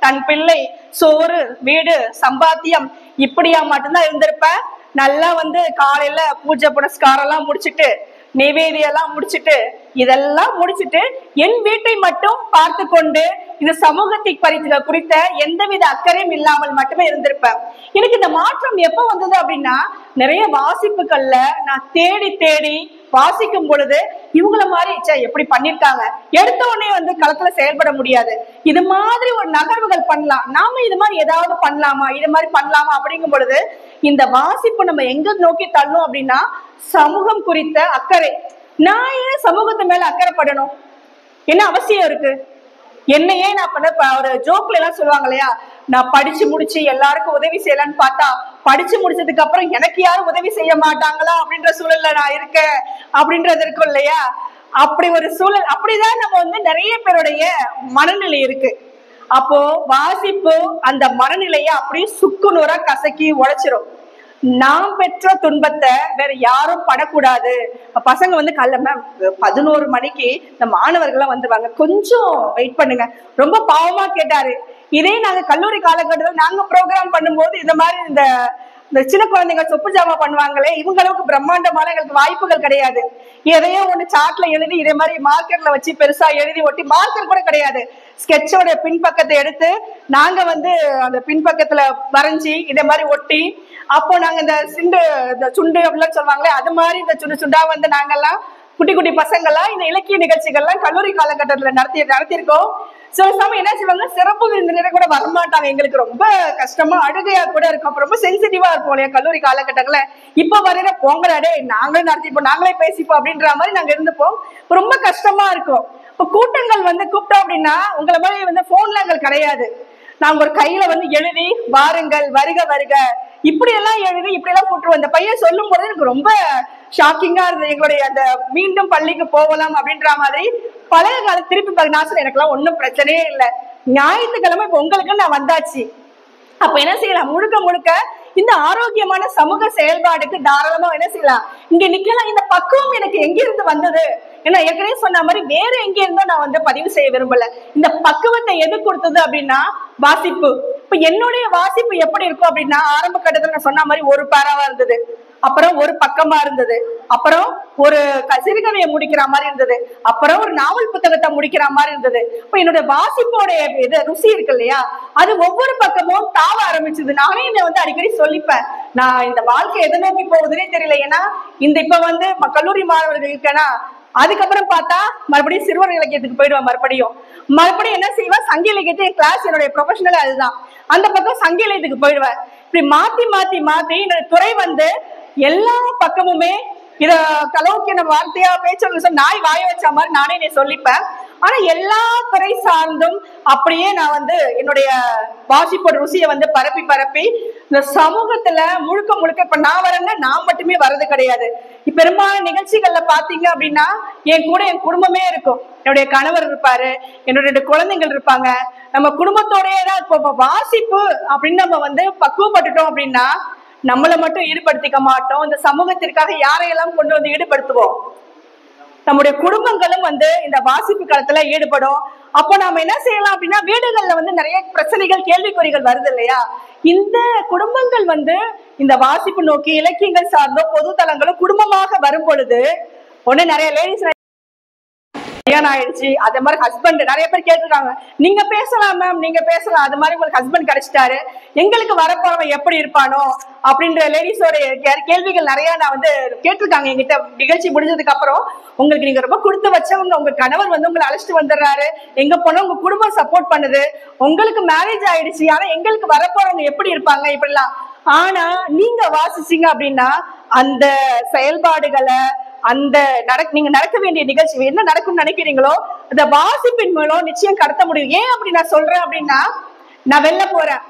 தன் பிள்ளை சோறு வீடு சம்பாத்தியம் இப்படியா மட்டும்தான் இருந்திருப்ப. நல்லா வந்து காலையில பூஜை புனஸ்காரம் எல்லாம் முடிச்சுட்டு நைவேதியம் எல்லாம் முடிச்சுட்டு இதெல்லாம் முடிச்சுட்டு என் வீட்டை மட்டும் பார்த்து கொண்டு இந்த சமூகத்தை குறித்த எந்தவித அக்கறையும் இல்லாமல் மட்டுமே இருந்திருப்பேன். எனக்கு இந்த மாற்றம் எப்ப வந்தது அப்படின்னா நிறைய வாசிப்புகள்ல நான் தேடி தேடி வாசிக்கும் பொழுது இவங்கள மாதிரி எப்படி பண்ணிருக்காங்க, எடுத்த உடனே வந்து களத்துல செயல்பட முடியாது, இது மாதிரி ஒரு நகர்வுகள் பண்ணலாம், நாம இது மாதிரி ஏதாவது பண்ணலாமா, இது மாதிரி பண்ணலாமா அப்படிங்கும் பொழுது இந்த வாசிப்பு நம்ம எங்க நோக்கி தள்ளும் அப்படின்னா சமூகம் குறித்த அக்கறை. நான் ஏன் சமூகத்து மேல அக்கறைப்படணும், என்ன அவசியம் இருக்கு? என்னையே நான் பண்ண ஒரு ஜோக்ல எல்லாம் சொல்லுவாங்க இல்லையா, நான் படிச்சு முடிச்சு எல்லாருக்கும் உதவி செய்யலான்னு பார்த்தா படிச்சு முடிச்சதுக்கு அப்புறம் எனக்கு யாரும் உதவி செய்ய மாட்டாங்களா அப்படின்ற சூழல்ல நான் இருக்கேன் அப்படின்றது இருக்கும் இல்லையா. அப்படி ஒரு சூழல், அப்படிதான் நம்ம வந்து நிறைய பேருடைய மனநிலை இருக்கு. அப்போ வாசிப்பு அந்த மனநிலையை அப்படியே சுக்குநூறா கசக்கி உடைச்சிரும். நாம் பெற்ற துன்பத்தை வேற யாரும் படக்கூடாது. பசங்க வந்து காலைல மேம் 11 மணிக்கு இந்த மாணவர்கள்லாம் வந்துருவாங்க, கொஞ்சம் வெயிட் பண்ணுங்க, ரொம்ப பாவமா கேட்டாரு. இதே நாங்க கல்லூரி காலகட்டத்தில் நாங்க ப்ரோக்ராம் பண்ணும்போது இந்த மாதிரி இந்த சின்ன குழந்தைங்க சொப்பு ஜாமா பண்ணுவாங்களே, இவங்க அளவுக்கு பிரம்மாண்டமான எங்களுக்கு வாய்ப்புகள் கிடையாது. எதையோ ஒண்ணு சாட்ல எழுதி இதே மாதிரி மார்க்கர்ல வச்சு பெருசா எழுதி ஒட்டி, மார்க்கர் கூட கிடையாது, ஸ்கெட்சோட பின்பக்கத்தை எடுத்து நாங்க வந்து அந்த பின்பக்கத்துல வரைஞ்சி இதே மாதிரி ஒட்டி, அப்போ நாங்க இந்த சுண்டு அப்படிலாம் சொல்லுவாங்களே அது மாதிரி இந்த சுண்டா வந்து நாங்கெல்லாம் குட்டி குட்டி பசங்கள்லாம் இந்த இலக்கிய நிகழ்ச்சிகள்லாம் கல்லூரி காலகட்டத்துல நடத்தியிருக்கோம். சில சமயம் என்ன செய்வாங்க, சிறப்பு விருந்தினரை கூட வரமாட்டாங்க, எங்களுக்கு ரொம்ப கஷ்டமா அழுகையா கூட இருக்கும், ரொம்ப சென்சிட்டிவா இருக்கும் இல்லையா கல்லூரி காலகட்டங்கள்ல. இப்ப வரையில போங்கடாடே நாங்களே நடத்திப்போம் நாங்களே பேசிப்போம் அப்படின்ற மாதிரி நாங்க இருந்துப்போம், ரொம்ப கஷ்டமா இருக்கும். இப்ப கூட்டங்கள் வந்து கூப்பிட்டோம் அப்படின்னா உங்களை மாதிரி வந்து போன்ல எங்களுக்கு கிடையாது, நாங்க ஒரு கையில வந்து எழுதி வாருங்கள் வருக வருக இப்படி எல்லாம் எழுதி இப்படி எல்லாம் போட்டுருவோம். இந்த பையன் சொல்லும் போது எனக்கு ரொம்ப ஷாக்கிங்கா இருந்தது. எங்களுடைய அந்த மீண்டும் பள்ளிக்கு போகலாம் அப்படின்ற மாதிரி பழைய காலம் திருப்பி நான் சொல்ல எனக்கெல்லாம் ஒன்றும் பிரச்சனையே இல்லை, ஞாயிற்றுக்கிழமை இப்ப உங்களுக்கு நான் வந்தாச்சு, அப்ப என்ன செய்யலாம், முழுக்க முழுக்க இந்த ஆரோக்கியமான சமூக செயல்பாடுக்கு தாராளமா என்ன செய்யலாம், இங்க நிக்கலாம். இந்த பக்குவம் எனக்கு எங்க இருந்து வந்தது, ஏன்னா ஏற்கனவே சொன்ன மாதிரி வேற எங்க இருந்தோ நான் வந்து பதிவு செய்ய விரும்பல. இந்த பக்குவத்தை எது கொடுத்தது அப்படின்னா வாசிப்பு. இப்ப என்னுடைய வாசிப்பு எப்படி இருக்கும் அப்படின்னா ஆரம்ப கட்டத்துல நான் சொன்ன மாதிரி ஒரு பேராவா இருந்தது, அப்புறம் ஒரு பக்கமா இருந்தது, அப்புறம் ஒரு சிறுகதையை முடிக்கிற மாதிரி இருந்தது, அப்புறம் ஒரு நாவல் புத்தகத்தை முடிக்கிற மாதிரி இருந்தது. இப்ப என்னுடைய வாசிப்போடைய இது ருசி இருக்கு இல்லையா, அது ஒவ்வொரு பக்கமும் தாவ ஆரம்பிச்சது. நானே என்னை வந்து அடிக்கடி சொல்லிப்பேன், நான் இந்த வாழ்க்கை எதை நோக்கி போகுதுன்னே தெரியல. ஏன்னா இப்ப வந்து கல்லூரி மாணவர்கள் இருக்கேன்னா அதுக்கப்புறம் பார்த்தா மறுபடியும் சிறுவர் இலக்கியத்துக்கு போயிடுவேன், மறுபடியும் என்ன செய்வேன், சங்க இலக்கியத்தை கிளாஸ் என்னுடைய ப்ரொஃபஷனல் அதுதான், அந்த பக்கம் சங்க இலக்கியத்துக்கு போயிடுவேன். இப்படி மாத்தி மாத்தி மாத்தி என்னோட துறை வந்து எல்லா பக்கமுமே இத கலோக்கிய வார்த்தையா பேச்சு நாய் வாய வச்ச மாதிரி நானே நீ சொல்லிப்பேன். ஆனா எல்லா துறை சார்ந்தும் அப்படியே நான் வந்து என்னுடைய வாசிப்போட ருசியை வந்து பரப்பி இந்த சமூகத்துல முழுக்க முழுக்க இப்ப நான் வரேன்னா நான் மட்டுமே வர்றது கிடையாது. பெரும்பாலான நிகழ்ச்சிகள்ல பாத்தீங்க அப்படின்னா என் கூட என் குடும்பமே இருக்கும், என்னுடைய கணவர் இருப்பாரு, என்னோட 2 குழந்தைகள் இருப்பாங்க, நம்ம குடும்பத்தோடயே தான். இப்போ வாசிப்பு அப்படின்னு நம்ம வந்து பக்குவப்பட்டுட்டோம் அப்படின்னா நம்மளை மட்டும் ஈடுபடுத்திக்க மாட்டோம், இந்த சமூகத்திற்காக யாரையெல்லாம் கொண்டு வந்து ஈடுபடுத்துவோம், நம்முடைய குடும்பங்களும் வந்து இந்த வாசிப்பு களத்துல ஈடுபடும். அப்போ நாம என்ன செய்யலாம் அப்படின்னா வீடுகள்ல வந்து நிறைய பிரச்சனைகள் கேள்விக்குறிகள் வருது இல்லையா, இந்த குடும்பங்கள் வந்து இந்த வாசிப்பு நோக்கி இலக்கியங்கள் சார்ந்தோ பொது தளங்களும் குடும்பமாக வரும் பொழுது ஒண்ணு நிறைய லேடிஸ் கல்யாணம் ஆயிடுச்சு, அதே மாதிரி ஹஸ்பண்ட் நிறைய பேர் கேட்டிருக்காங்க, நீங்க பேசலாம் மேம் நீங்க பேசலாம், அது மாதிரி உங்களுக்கு ஹஸ்பண்ட் கிடைச்சிட்டாரு, எங்களுக்கு வரப்போறவன் எப்படி இருப்பானோ அப்படின்ற லேடிஸோட கேள்விகள் நிறைய நான் வந்து கேட்டிருக்காங்க என்கிட்ட. நிகழ்ச்சி முடிஞ்சதுக்கு அப்புறம் உங்களுக்கு நீங்க ரொம்ப கொடுத்து வச்சவங்க, உங்க கணவர் வந்து உங்களை அழைச்சிட்டு வந்துடுறாரு, எங்க போனா உங்க குடும்பம் சப்போர்ட் பண்ணுது, உங்களுக்கு மேரேஜ் ஆயிடுச்சு, ஆனா எங்களுக்கு வரப்போறவங்க எப்படி இருப்பாங்க இப்படிலாம். ஆனா நீங்க வாசிச்சீங்க அப்படின்னா அந்த செயல்பாடுகளை அந்த நீங்க நடக்க வேண்டிய நிகழ்ச்சி என்ன நடக்கும்னு நினைக்கிறீங்களோ அந்த வாசிப்பின் மூலம் நிச்சயம் கடத்த முடியும். ஏன் அப்படி நான் சொல்றேன் அப்படின்னா, நான் வெளில போறேன்,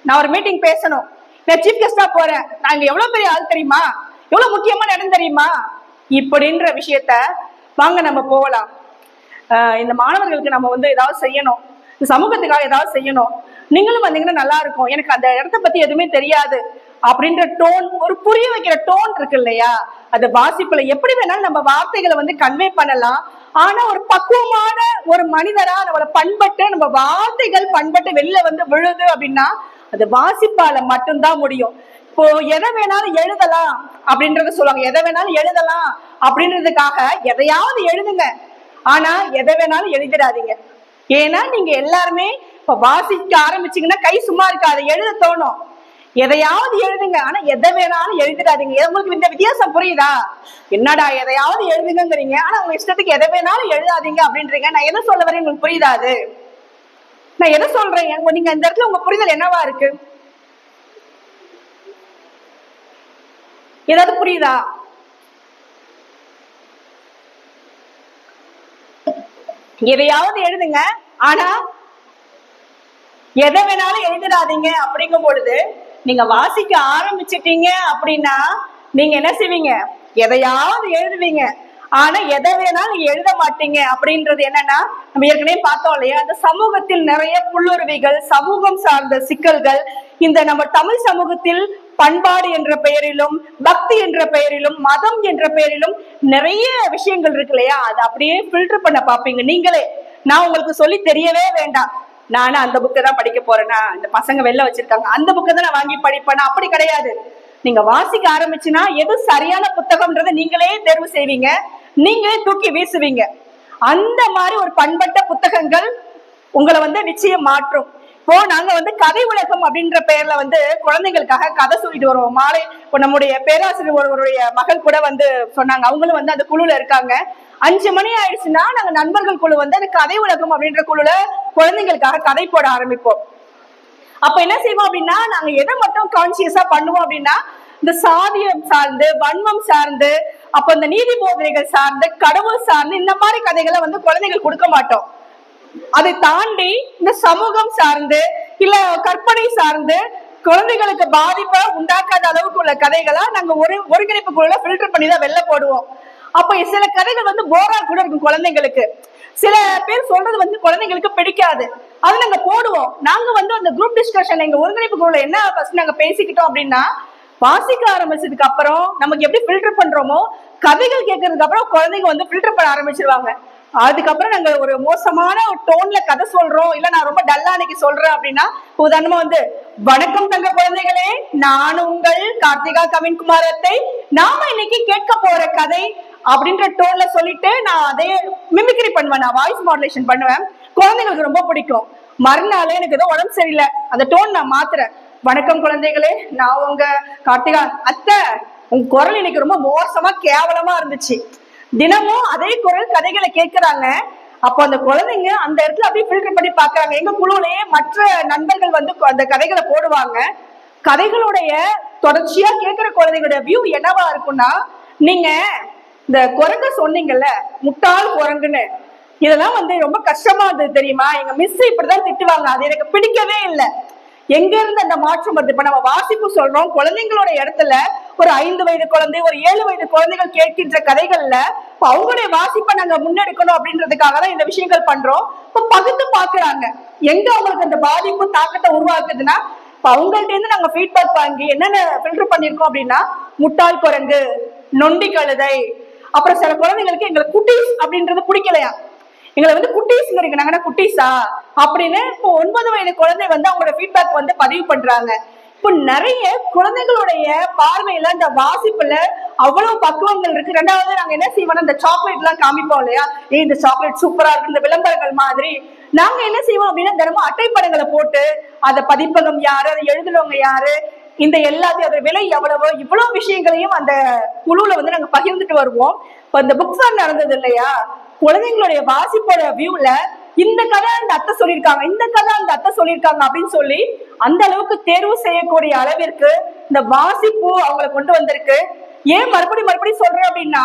நான் ஒரு மீட்டிங் பேசணும், நான் சீஃப் கெஸ்டா போறேன், நான் இங்க எவ்வளவு பெரிய ஆள் தெரியுமா, எவ்வளவு முக்கியமான இடம் தெரியுமா, இப்படின்ற விஷயத்த வாங்க நம்ம போகலாம். இந்த மாணவர்களுக்கு நம்ம வந்து ஏதாவது செய்யணும், இந்த சமூகத்துக்காக ஏதாவது செய்யணும், நீங்களும் வந்தீங்கன்னா நல்லா இருக்கும், எனக்கு அந்த இடத்த பத்தி எதுவுமே தெரியாது அப்படின்ற டோன், ஒரு புரிய வைக்கிற டோன் இருக்கு இல்லையா, அது வாசிப்புல எப்படி வேணாலும் நம்ம வார்த்தைகளை வந்து கன்வே பண்ணலாம். ஆனா ஒரு பக்குவமான ஒரு மனிதரா நம்மள பண்பட்டு நம்ம வார்த்தைகள் பண்பட்டு வெளியில வந்து விழுது அப்படின்னா அது வாசிப்பால மட்டும்தான் முடியும். இப்போ எதை வேணாலும் எழுதலாம் அப்படின்றத சொல்லுவாங்க, எதை வேணாலும் எழுதலாம் அப்படின்றதுக்காக எதையாவது எழுதுங்க, ஆனா எதை வேணாலும் எழுதிடாதீங்க. ஏன்னா நீங்க எல்லாருமே இப்ப வாசிக்க ஆரம்பிச்சீங்கன்னா கை சும்மா இருக்காது, எழுத தோணும். எதையாவது எழுதுங்க, ஆனா எதை வேணாலும் எழுதிடாதீங்க. உங்களுக்கு இந்த வித்தியாசம் புரியுதா? என்னடா எதையாவது எழுதுங்கிறீங்க, ஆனா உங்க இஷ்டத்துக்கு எதை வேணாலும் எழுதாதீங்க அப்படின்றீங்க. நான் எதை சொல்ல வரேன் உங்களுக்கு புரியுதாது? நான் எதை சொல்றேன், நீங்க இந்த இடத்துல உங்க புரிதல் என்னவா இருக்கு? ஏதாவது புரியுதா? எதையாவது எழுதுங்க, ஆனா எதை வேணாலும் எழுதிடாதீங்க. அப்படிங்கும் பொழுது நீங்க வாசிக்க ஆரம்பிச்சிட்டீங்க அப்படின்னா நீங்க என்ன செய்வீங்க, எதையாவது எழுதுவீங்க, ஆனா எதை வேணாலும் நீங்க எழுத மாட்டீங்க. அப்படின்றது என்னன்னா, நம்ம ஏற்கனவே பார்த்தோம் இல்லையா, அந்த சமூகத்தில் நிறைய புல்லுருவிகள், சமூகம் சார்ந்த சிக்கல்கள், இந்த நம்ம தமிழ் சமூகத்தில் பண்பாடு என்ற பெயரிலும் பக்தி என்ற பெயரிலும் மதம் என்ற பெயரிலும் நிறைய விஷயங்கள் இருக்கு இல்லையா, அதை அப்படியே ஃபில்டர் பண்ண பாப்பீங்க நீங்களே. நான் உங்களுக்கு சொல்லி தெரியவே வேண்டாம், நானும் அந்த புக்கை தான் படிக்க போறேன்னா, இந்த பசங்க வெளில வச்சிருக்காங்க அந்த புக்கை தான் நான் வாங்கி படிப்பேனா, அப்படி கிடையாது. நீங்க வாசிக்க ஆரம்பிச்சுன்னா எது சரியான புத்தகம்ன்றதை நீங்களே தேர்வு செய்வீங்க, நீங்களே தூக்கி வீசுவீங்க. அந்த மாதிரி ஒரு பண்பட்ட புத்தகங்கள் உங்களை வந்து நிச்சயம் மாற்றும். இப்போ நாங்க வந்து கதை உலகம் அப்படின்ற பெயர்ல வந்து குழந்தைங்களுக்காக கதை சொல்லிட்டு வருவோம். மாலை இப்போ நம்முடைய பேராசிரியர் ஒருவருடைய மகள் கூட வந்து சொன்னாங்க, அவங்களும் வந்து அந்த குழுல இருக்காங்க. 5 மணி ஆயிடுச்சுன்னா நாங்க நண்பர்கள் குழு வந்து அந்த கதை உலகம் அப்படின்ற குழுல குழந்தைங்களுக்காக கதை போட ஆரம்பிப்போம். அப்ப என்ன செய்வோம் அப்படின்னா, நாங்க எதை மட்டும் கான்சியஸா பண்ணுவோம் அப்படின்னா, இந்த சாதியம் சார்ந்து, வன்மம் சார்ந்து, அப்ப இந்த நீதி போதனைகள் சார்ந்து, கடவுள் சார்ந்து, இந்த மாதிரி கதைகளை வந்து குழந்தைகள் கொடுக்க மாட்டோம். அதை தாண்டி இந்த சமூகம் சார்ந்து இல்ல கற்பனை சார்ந்து குழந்தைகளுக்கு பாதிப்பை உண்டாக்காத அளவுக்கு உள்ள கதைகளா நாங்க ஒருங்கிணைப்பு குழுல ஃபில்டர் பண்ணி தான் வெளில போடுவோம். அப்ப சில கதைகள் வந்து போரா கூட இருக்கும் குழந்தைங்களுக்கு, சில பேர் சொல்றது வந்து குழந்தைங்களுக்கு பிடிக்காது, அது நாங்க போடுவோம். நாங்க வந்து அந்த குரூப் டிஸ்கஷன் எங்க ஒருங்கிணைப்பு குழுல என்ன ஃபர்ஸ்ட் நாங்க பேசிக்கிட்டோம் அப்படின்னா, வாசிக்க ஆரம்பிச்சதுக்கு அப்புறம் நமக்கு எப்படி ஃபில்டர் பண்றோமோ கதைகள் கேட்கறதுக்கு அப்புறம் குழந்தைங்க வந்து ஃபில்டர் பண்ண ஆரம்பிச்சிருவாங்க. அதுக்கப்புறம் நாங்க ஒரு மோசமான ஒரு டோன்ல கதை சொல்றோம், இல்ல நான் ரொம்ப டல்லா அன்னைக்கு சொல்றேன் அப்படின்னா, உதாரணமா வந்து வணக்கம் தங்க குழந்தைகளே, நான் உங்கள் கார்த்திகா கவின்குமார் அத்தை, நாம இன்னைக்கு கேட்க போற கதை அப்படின்ற டோன்ல சொல்லிட்டு நான் அதே மிமிக்ரி பண்ணுவேன், நான் வாய்ஸ் மாடுலேஷன் பண்ணுவேன். குழந்தைங்களுக்கு ரொம்ப பிடிக்கும். மறுநாள் எனக்கு ஏதோ உடம்பு சரியில்லை, அந்த டோன் நான் மாத்துறேன். வணக்கம் குழந்தைகளே, நான் உங்க கார்த்திகா அத்தை, உங்க குரல் இன்னைக்கு ரொம்ப மோசமா கேவலமா இருந்துச்சு. தினமும் அதே குரல் கதைகளை கேட்கிறாங்க. அப்போ அந்த குழந்தைங்க அந்த இடத்துல அப்படியே ஃபில்டர் பண்ணி பாக்குறாங்க. எங்க குழுவிலேயே மற்ற நண்பர்கள் வந்து அந்த கதைகளை போடுவாங்க. கதைகளுடைய தொடர்ச்சியா கேட்கிற குழந்தைகளுடைய வியூ என்னவா இருக்கும்னா, நீங்க இந்த குரங்கு சொன்னீங்கல்ல, முட்டாள் குரங்குன்னு, இதெல்லாம் வந்து ரொம்ப கஷ்டமா இருந்தது தெரியுமா, எங்க மிஸ் இப்படிதான் திட்டுவாங்க, அது எனக்கு பிடிக்கவே இல்லை. எங்க இருந்து அந்த மாற்றம் வருது? இப்ப நம்ம வாசிப்பு சொல்றோம், குழந்தைங்களோட இடத்துல ஒரு 5 வயது குழந்தை, ஒரு 7 வயது குழந்தைகள் கேட்கின்ற கதைகள்ல இப்ப அவங்களுடைய வாசிப்பை நாங்க முன்னெடுக்கணும் அப்படின்றதுக்காக தான் இந்த விஷயங்கள் பண்றோம். இப்ப பகுத்து பாக்குறாங்க, எங்க அவங்களுக்கு அந்த பாதிப்பு தாக்கத்தை உருவாக்குதுன்னா, இப்ப அவங்கள்ட்ட இருந்து நாங்க ஃபீட்பேக் வாங்கி என்னென்ன ஃபில்டர் பண்ணிருக்கோம் அப்படின்னா, முட்டாள் குரங்கு, நொண்டி கழுதை, அப்புறம் சில குழந்தைங்களுக்கு எங்களுக்கு குட்டீஸ் அப்படின்றது பிடிக்கலையா, எங்களை வந்து குட்டீஸ்ங்கிறீங்க, நாங்கன்னா குட்டீஸா அப்படின்னு இப்போ 9 வயது குழந்தை வந்து அவங்களோட ஃபீட்பேக் வந்து பதிவு பண்றாங்க. இப்போ நிறைய குழந்தைகளுடைய பார்வையில இந்த வாசிப்புல அவ்வளவு பக்குவங்கள் இருக்கு. ரெண்டாவது நாங்க என்ன செய்வோம்னா, இந்த சாக்லேட் எல்லாம் காமிப்போம் இல்லையா, இந்த சாக்லேட் சூப்பரா இருக்கு, இந்த விளம்பரங்கள் மாதிரி நாங்க என்ன செய்வோம் அப்படின்னா, தினமும் அட்டைப்படங்களை போட்டு அதை பதிப்பகம் யாரு, அதை எழுதுனவங்க யாரு, இந்த எல்லாத்தையும் அதோட விலை எவ்வளவு, இவ்வளவு விஷயங்களையும் அந்த குழுல வந்து நாங்க பகிர்ந்துட்டு வருவோம். இப்போ இந்த புக் ஃபேர் நடந்தது இல்லையா, குழந்தைங்களுடைய வாசிப்போட வியூல இந்த கதை அந்த அத்தை சொல்லியிருக்காங்க, இந்த கதை அந்த அத்தை சொல்லியிருக்காங்க அப்படின்னு சொல்லி அந்த அளவுக்கு தேர்வு செய்யக்கூடிய அளவிற்கு இந்த வாசிப்பு அவங்களை கொண்டு வந்திருக்கு. ஏன் மறுபடியும் சொல்றேன் அப்படின்னா,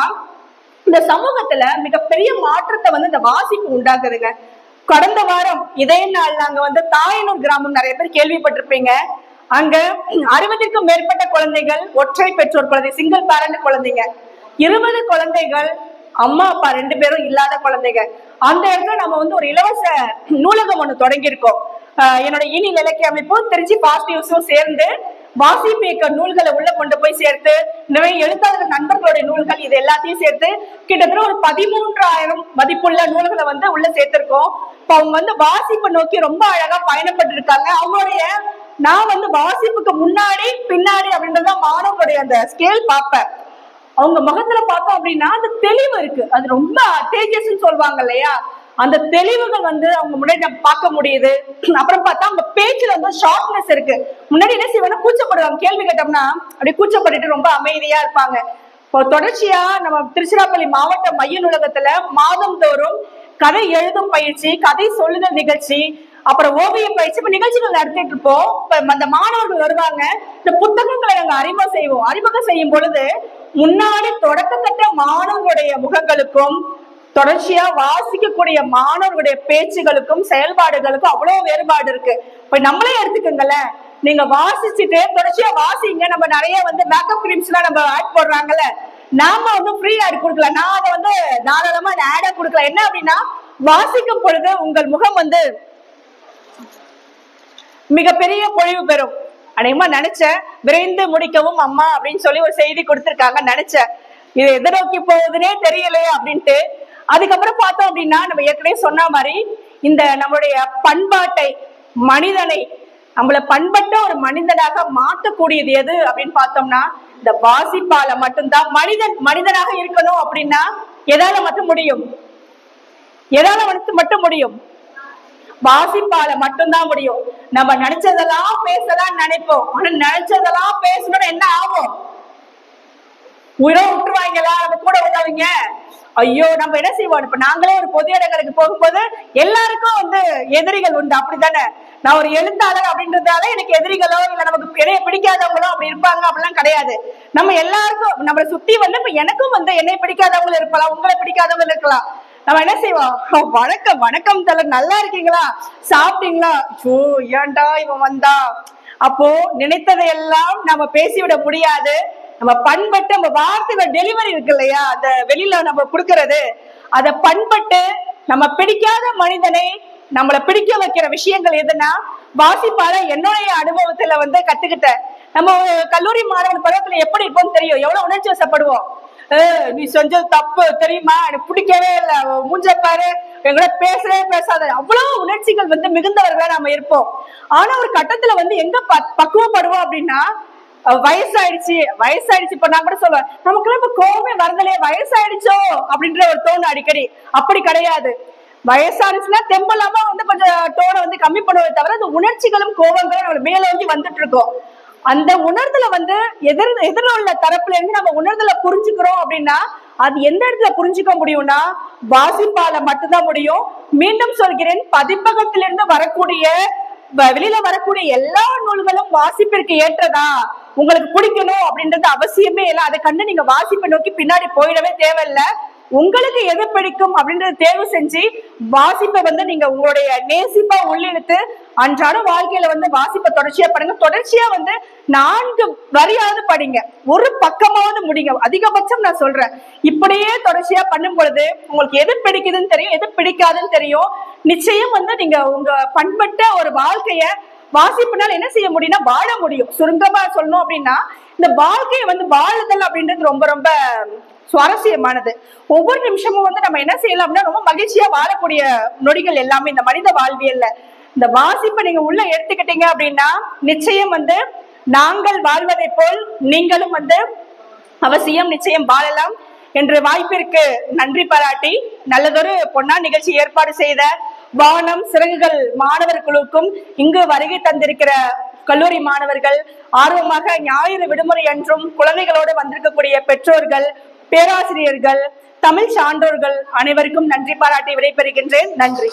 இந்த சமூகத்துல மிகப்பெரிய மாற்றத்தை வந்து இந்த வாசிப்பு உண்டாக்குதுங்க. கடந்த வாரம் இதே நாள் நாங்க வந்து தாயனூர் கிராமம் நிறைய பேர் கேள்விப்பட்டிருப்பீங்க. அங்க 60க்கும் மேற்பட்ட குழந்தைகள், ஒற்றை பெற்றோர் குழந்தை, சிங்கிள் பேரண்ட் குழந்தைங்க, 20 குழந்தைகள் அம்மா அப்பா 2 பேரும் இல்லாத குழந்தைங்க. அந்த இடத்துல நம்ம வந்து ஒரு இலவச நூலகம் ஒண்ணு தொடங்கியிருக்கோம். என்னோட இனில் இலக்கிய அமைப்பு திருச்சி பாசிட்டிவ்ஸும் சேர்ந்து வாசிப்பு நூல்களை உள்ள கொண்டு போய் சேர்த்து, நிறைய எழுத்தாளர்கள் நண்பர்களுடைய நூல்கள், இது எல்லாத்தையும் சேர்த்து கிட்டத்தட்ட ஒரு 13,000 மதிப்புள்ள நூல்களை வந்து உள்ள சேர்த்திருக்கோம். இப்ப அவங்க வந்து வாசிப்பை நோக்கி ரொம்ப அழகா பயணப்பட்டு இருக்காங்க. அவங்களுடைய நான் வந்து வாசிப்புக்கு முன்னாடி பின்னாடி அப்படின்றத மாணவர்களுடைய அந்த ஸ்கேல் பார்ப்பேன். அவங்க முகத்துல பார்த்தோம் அப்படின்னா அந்த தெளிவு இருக்கு, அது ரொம்ப தேஜஸ்ன்னு சொல்லுவாங்க இல்லையா, அந்த தெளிவுகள் வந்து அவங்க முன்னாடி நம்ம பார்க்க முடியுது. அப்புறம் பார்த்தா அவங்க பேச்சுல வந்து ஷார்ப்னஸ் இருக்கு. முன்னாடி என்ன செய்வாங்க, கூச்சப்படுவாங்க, கேள்வி கேட்டோம்னா அப்படியே கூச்சப்பட்டுட்டு ரொம்ப அமைதியா இருப்பாங்க. இப்போ தொடர்ச்சியா நம்ம திருச்சிராப்பள்ளி மாவட்ட மைய நூலகத்துல மாதந்தோறும் கதை எழுதும் பயிற்சி, கதை சொல்லுதல் நிகழ்ச்சி, அப்புறம் ஓவிய பயிற்சி, இப்ப நிகழ்ச்சிகள் நடத்திட்டு இருப்போம். இப்ப அந்த மாணவர்கள் வருவாங்க, இந்த புத்தகங்களை நாங்க அறிமுகம் செய்வோம். அறிமுகம் செய்யும் பொழுது முன்னாடி தொடக்கத்தட்ட மாணவர்களுடைய முகங்களுக்கும் தொடர்ச்சியா வாசிக்கக்கூடிய மாணவர்களுடைய பேச்சுகளுக்கும் செயல்பாடுகளுக்கும் அவ்வளவு வேறுபாடு இருக்கு. இப்ப நம்மளே எடுத்துக்கோங்களேன், நீங்க வாசிச்சுட்டு தொடர்ச்சியா வாசிங்க. நம்ம நிறைய வந்து மேக்கப் கிரீம்ஸ் எல்லாம் நம்ம ஆட் போடுறாங்கல்ல, நாம வந்து ஃப்ரீ ஆட் கொடுக்கல, நான் அதை வந்து தாராளமா ஆடா கொடுக்கல. என்ன அப்படின்னா, வாசிக்கும் பொழுது உங்கள் முகம் வந்து மிகப்பெரிய பொழிவு பெறும். அநேகமா நினைச்சேன் விரைந்து முடிக்கவும் அம்மா அப்படின்னு சொல்லி ஒரு செய்தி கொடுத்திருக்காங்க. நினைச்சேன் இது எதை நோக்கி போகுதுன்னே தெரியலையே அப்படின்ட்டு. அதுக்கப்புறம் பார்த்தோம் அப்படின்னா, நம்ம ஏற்கனவே சொன்ன மாதிரி இந்த நம்மளுடைய பண்பாட்டை, மனிதனை நம்மள பண்பட்ட ஒரு மனிதனாக மாற்றக்கூடியது எது அப்படின்னு பார்த்தோம்னா இந்த வாசிப்பால மட்டும்தான். மனிதனாக இருக்கணும் அப்படின்னா எதால மட்டும் முடியும், எதால மட்டும் முடியும், வாசிப்பால மட்டும்தான் முடியும். நம்ம நினைச்சதெல்லாம் பேசலாம் நினைப்போம், ஆனா நினைச்சதெல்லாம் பேசணும்னு என்ன ஆகும், உயிரோ விட்டுருவாங்களா நம்ம கூட உள்ளவங்க. ஐயோ நம்ம என்ன செய்வோம், இப்ப நாங்களே ஒரு பொது இடங்களுக்கு போகும்போது எல்லாருக்கும் வந்து எதிரிகள் உண்டு, அப்படித்தானே. நான் ஒரு எழுத்தாளர் அப்படின்றதால எனக்கு எதிரிகளோ இல்ல நமக்கு என்னைய பிடிக்காதவங்களோ அப்படி இருப்பாங்க அப்படிலாம் கிடையாது. நம்ம எல்லாருக்கும் நம்மளை சுத்தி வந்து இப்ப எனக்கும் வந்து என்னை பிடிக்காதவங்களும் இருக்கலாம், உங்களை பிடிக்காதவங்க இருக்கலாம். நம்ம என்ன செய்வோம், வணக்கம் வணக்கம் தலர், நல்லா இருக்கீங்களா, சாப்பிட்டீங்களா, ஓ ஏன்டா இவன் வந்தா. அப்போ நினைத்ததையெல்லாம் நம்ம பேசிவிட முடியாது. நம்ம பண்பட்டு நம்ம வார்த்தைகள் டெலிவரி இருக்கு இல்லையா, அந்த வெளியில நம்ம கொடுக்கறது, அதை பண்பட்டு நம்ம பிடிக்காத மனிதனை நம்மளை பிடிக்க வைக்கிற விஷயங்கள் எதுனா வாசிப்பால என்னுடைய அனுபவத்துல வந்து கத்துக்கிட்டேன். நம்ம கல்லூரி மாணவன் பருவத்துல எப்படி இருப்போம் தெரியும், எவ்வளவு உணர்ச்சி வசப்படுவோம். நீ செஞ்சது தப்பு தெரியுமா, எனக்கு பிடிக்கவே இல்லை, மூஞ்ச பாரு, எங்களோட பேசவே பேசாத, அவ்வளவு உணர்ச்சிகள் வந்து மிகுந்தவர்களா நாம இருப்போம். ஆனா ஒரு கட்டத்துல வந்து எங்க பக்குவப்படுவோம் அப்படின்னா, வயசாயிடுச்சு இப்ப நான் கூட சொல்லுவேன், நமக்குள்ள இப்ப கோவமே வரலையே, வயசாயிடுச்சோ அப்படின்ற ஒரு தோணு அடிக்கடி. அப்படி கிடையாது, வயசானுச்சுன்னா தெம்பலாமா வந்து கொஞ்சம் டோனை வந்து கம்மி பண்ணுவதை தவிர அந்த உணர்ச்சிகளும் கோபங்களும் நம்ம மேலோங்கி வந்துட்டு இருக்கோம். அந்த உணர்தல வந்து எதிர்வுள்ள தரப்புல இருந்து நம்ம உணர்தல புரிஞ்சுக்கிறோம் அப்படின்னா அது எந்த இடத்துல புரிஞ்சுக்க முடியும்னா வாசிப்பால மட்டும்தான் முடியும். மீண்டும் சொல்கிறேன், பதிப்பகத்திலிருந்து வரக்கூடிய வெளியில வரக்கூடிய எல்லா நூல்களும் வாசிப்பிற்கு ஏற்றதா, உங்களுக்கு பிடிக்கணும் அப்படின்றது அவசியமே இல்லை. அதை கண்டு நீங்க வாசிப்பை நோக்கி பின்னாடி போயிடவே தேவையில்லை. உங்களுக்கு எது பிடிக்கும் அப்படின்றத தேர்வு செஞ்சு வாசிப்பை வந்து நீங்க உங்களுடைய நேசிப்பா உள்ளிழுத்து அன்றாட வாழ்க்கையில வந்து வாசிப்பை தொடர்ச்சியா பண்ணுங்க. தொடர்ச்சியா வந்து 4 வரியாவது படிங்க, ஒரு பக்கமாவது முடிங்க, அதிகபட்சம் நான் சொல்றேன். இப்படியே தொடர்ச்சியா பண்ணும் பொழுது உங்களுக்கு எது பிடிக்குதுன்னு தெரியும், எது பிடிக்காதுன்னு தெரியும். நிச்சயம் வந்து நீங்க உங்க பண்பட்ட ஒரு வாழ்க்கைய வாசிப்புனால என்ன செய்ய முடியும்னா வாழ முடியும். சுருங்கமா சொல்லணும் அப்படின்னா இந்த வாழ்க்கையை வந்து வாழுதல் அப்படின்றது ரொம்ப ரொம்ப சுவாரஸ்யமானது. ஒவ்வொரு நிமிஷமும் வந்து நம்ம என்ன செய்யலாம் அப்படின்னா ரொம்ப மகிழ்ச்சியா வாழக்கூடிய நொடிகள் எல்லாமே இந்த மனித வாழ்வியல்ல. இந்த வாசிப்பை நீங்க உள்ள எடுத்துக்கிட்டீங்க அப்படின்னா நிச்சயம் வந்து நாங்கள் வாழ்வதை போல் நீங்களும் வந்து அவசியம் நிச்சயம் வாழலாம் என்ற வாய்ப்பிற்கு நன்றி பாராட்டி நல்லதொரு பொன்னா நிகழ்ச்சி ஏற்பாடு செய்த வானம் சிறகுகள் மாணவர் குழுக்கும் இங்கு வருகை தந்திருக்கிற கல்லூரி மாணவர்கள், ஆர்வமாக ஞாயிறு விடுமுறை என்றும் குழந்தைகளோடு வந்திருக்கக்கூடிய பெற்றோர்கள், பேராசிரியர்கள், தமிழ் சான்றோர்கள் அனைவருக்கும் நன்றி பாராட்டி விடைபெறுகின்றேன். நன்றி.